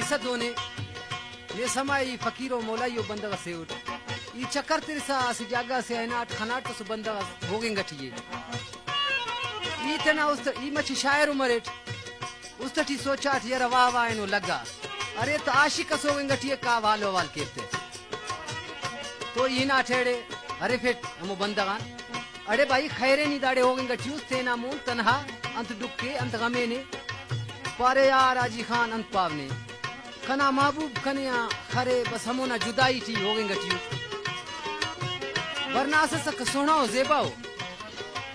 किसा दोने ये समाई फकीरो मोलाइयो बंदगा से उठ ये चक्कर तेरे सा से जागा से है ना खनाट तो बंदगा होगेंगा ठीक ये तना उस ये मची शायर उमरेट उस तटी सोचा यार वाह वाह इनो लगा अरे तो आशिक सोगेंगा ठीक का वालो वाल केते तो ये ना ठेड़े अरे फिर हम बंदगा अरे भाई खैरे नहीं दाड़े होगेंगा चूस थे ना मूल तनहा अंत दुखे अंत गमे ने पारे यार आजी खान अंत पावने कना महबूब कन्या खरे बस हमोना जुदाई थी होगेंगा टियो वरना से सक सोना हो जेबाओ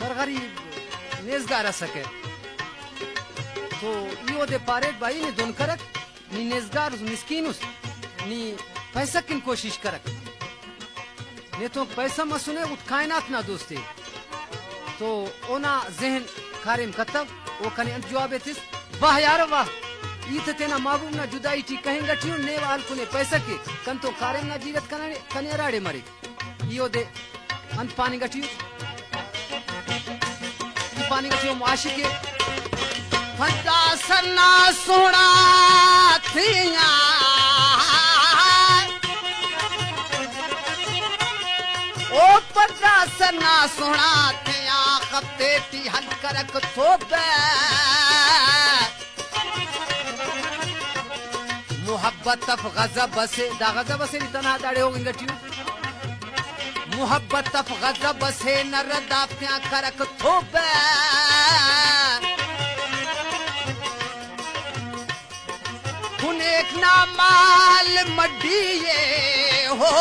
पर गरीब नेजगार सके तो यो दे पारेट भाई ने दोन करक नी नेजगार मिस्कीनुस नी पैसा किन कोशिश करक ने तो पैसा मसुने उठ कायनात ना दोस्ते तो ओना जहन खारिम कतब वो कने अंत जवाब एतिस वाह यार वाह ईत तेना महबूब ना जुदाई थी कहेंगा टियो ने वाल कुने पैसा के कन तो खारिम ना जीरत कने राड़े मरे यो दे अंत पानी गटियो पानी गटियो मुआशी के फटा सन्ना सोना थिया ओ फटा सन्ना सोना थिया खपते ती हल करक थोबे मोहब्बत अफ गजब से दा गजब से तना दाड़े हो गटियो मोहब्बत अफ गजब से नरदा प्या करक थोबे कुनेक ना माल मड्डीए हो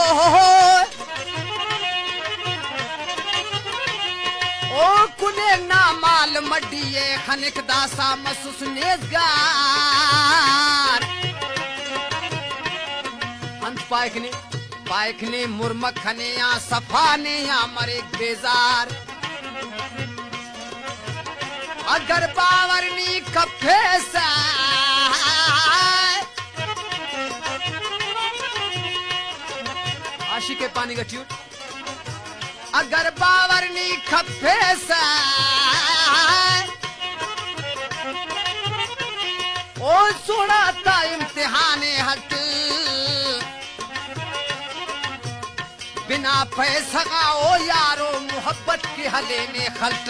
ओ कुनेक ना माल मड्डीए खनिक दासा मसूस नेजगार अंत पायखने मुरमखने या सफाने या मरे बेजार अगर बावरनी कफे सा आशी के पानी का ट्यूट अगर बावरनी कफे सा ओ सुनाता इम्तिहाने हट बिना पैसा का ओ यारो मोहब्बत के हले में खल्ट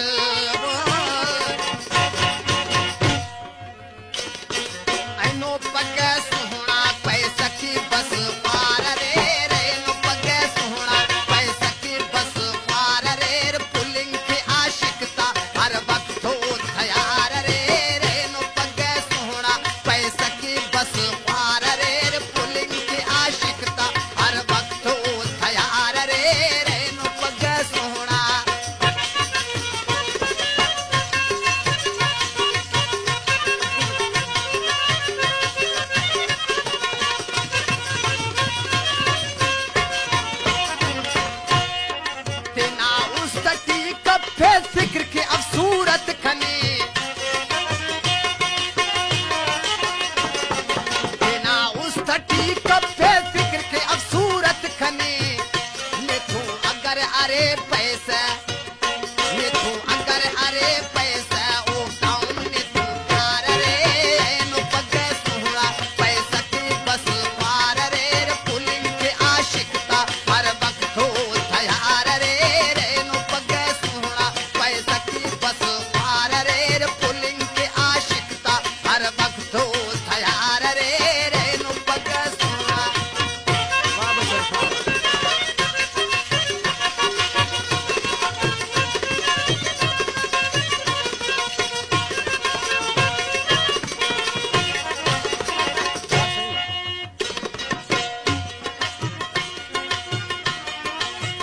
ऐनो पगे सुहना पैसा की बस पार रे रे नो पगे सुहना पैसा की बस पार रे पुलिंग के आशिकता हर वक्त हो तैयार रे रे नो पगे सुहना पैसा की बस पार रे पुलिंग के आशिकता हर वक्त हो तैयार रे रे नो पगे सुहना तेना उस तटी कफे फिक्र के अब सूरत खने तेना उस तटी कफे फिक्र के अब सूरत खने ने तू अगर अरे पैसा ने तू अगर अरे पैसा ओ गाउन ने तू प्यार रे नो पगे सुहरा पैसा की बस पार रे पुलिंग के आशिकता हर वक्त हो तैयार रे रे नो पगे सुहरा पैसा की बस पार रे पुलिंग के आशिकता हर वक्त हो तैयार रे रे नो पगे सुहरा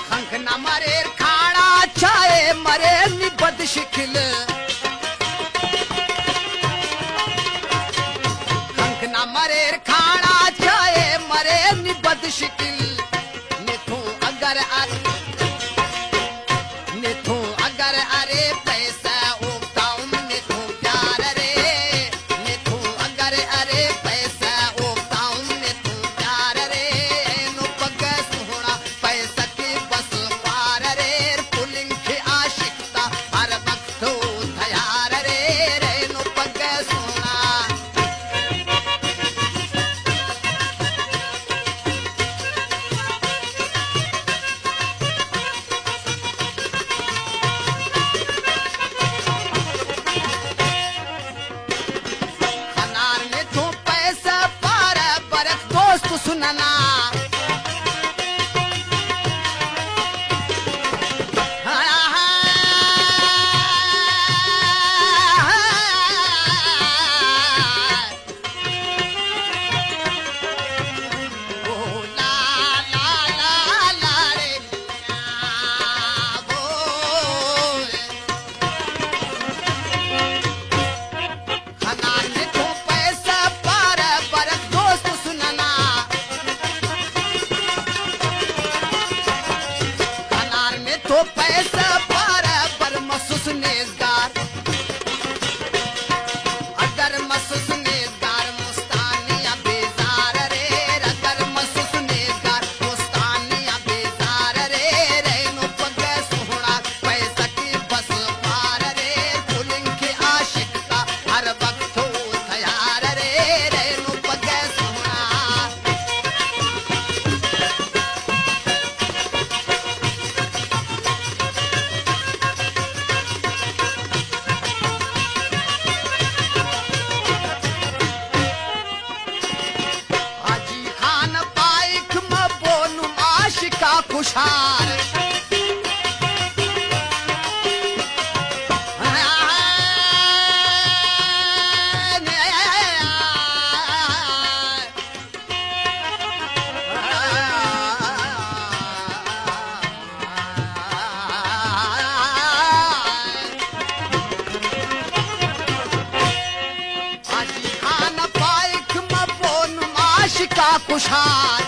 खंख न मरे खाड़ा चाहे मरे निबद शिखिल खंख न मरे खाड़ा चाहे मरे निबद शिकिल निथू अगर अरे पैसा ओ गाउन निथू प्यार रे निथू अगर अरे पैसा ओ गाउन निथू प्यार रे नो पग सुहना पैसा की बस पार रे पुलिंग के आशिकता हर वक्त हो तैयार रे नो पग सुहना सुनना तो पैसा पर महसूस नेजगार अगर महसूस नेजगार मुस्तानिया बेजार रे अगर महसूस नेजगार मुस्तानिया बेजार रे रेनो पगे सोहना पैसा की बस पार रे फुलिंग के आशिक का हर वक्त हो तैयार रे रेनो पगे सोहना का खुशार खान पाइक मबोन माश का खुशार